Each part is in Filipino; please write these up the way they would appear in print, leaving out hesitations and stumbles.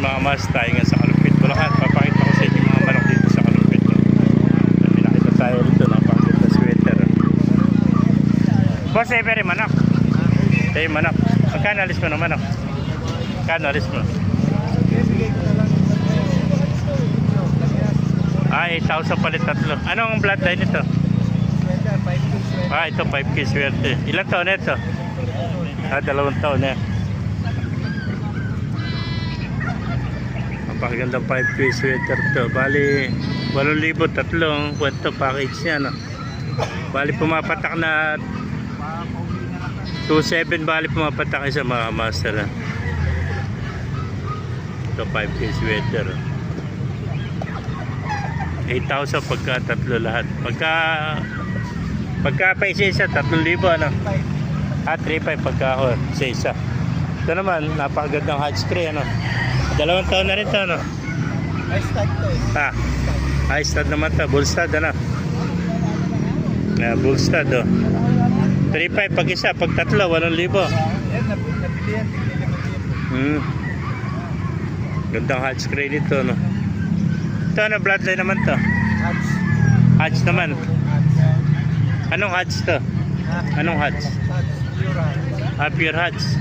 mga mas tayo nga sa Kalumpit, Bulacan. Papakita ko sa inyo mga manok dito sa Kalumpit. May nakita tayo rito, napakita na sweater. Boss, every manok. Tayo manok. Magkano alis mo ng manok? Magkano alis mo? 8,000 palit tatlo. Anong bloodline ito? Ito 5K swerte. Ilang taon na ito? 2 taon na. Napakagandang 5K sweater to. Bali 8,000 tatlong kwento package niya, no? Bali pumapatak na 2,700. Bali pumapatak sa mga master. Ito 5K sweater. 8,000 pagka tatlo lahat. Pagka pa isa-isa 3,000, ano? 3,500 pagka isa-isa. Ito naman, napakagandang hatch tray, ano? 2 taon na rin ito, ano? High stud to eh. High stud naman ito. Bull stud, ano? Bull stud, oh. 3,500 pag isa, pag tatlo 8,000. Yan, nabili yan. Gandang hatch tray nito, no? Ito, ano bloodline naman to? Hatch. Hatch naman. Hatch. Anong hatch to? Anong hatch? Hatch. Pure hatch. Pure hatch.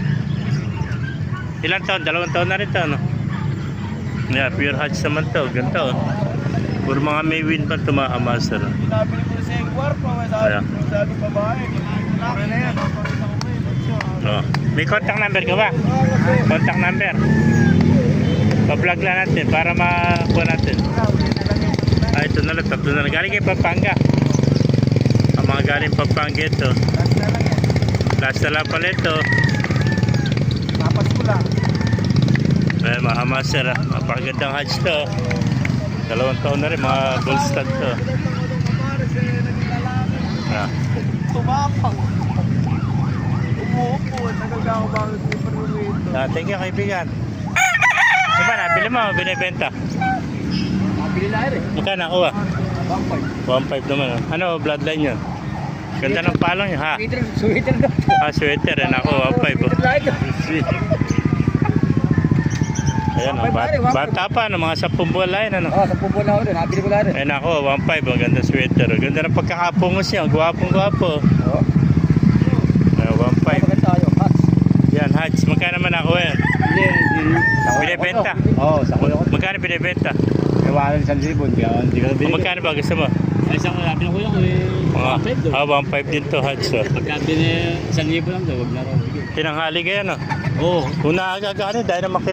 Ilang taon? 2 taon na rin to, no? Pure hatch naman to. Ganito, oh. Puro mga may win pa ito, mga master. Nabili ko sa yung kwarto. Sabi babae. Laki na yan. May contact number ka ba? Contact number. Pa-vlog lang natin para makuha natin. Ito na lang, 3 na lang. Galing kay Pampanga. Ang mga galing Pampanga ito. Last na lang pala ito. Tapas ko lang. Mga master, napakagandang hatch to. 2 taon na rin, mga gold stud to. Tumapang. Umuupo. Nagagawa bakit may parumito. Thank you, kaibigan. Diba, nabili mo, binibenta? Nabili na rin. Magkano nakuha? 1.5. 1.5 naman. Ano, bloodline nyo? Ganda ng palong nyo, ha? Sweater na. Sweater, ako, 1.5. Ayan, bata pa, mga 10 buwan lang, ano? 10 buwan na ako rin. Nabili ko na rin. Ayan ako, 1.5, ang ganda sweater. Ganda ng pagkakapungos niya, gwapong-gwapo. 1.5. Yan, hatch. Magkano naman ako yan? Binibenta? Oo, sa kuya ko. Magkano binibenta? Ewanan 1,000. Hindi ka nabili. Magkano ba gusto mo? Ay, isang nabi ng kuya ko eh. 1.5 din to, hatch. Pagka bini 1,000 lang daw, wag na raw. Tinanghali kayo, no? Oo. Kung nakagagano, dahil na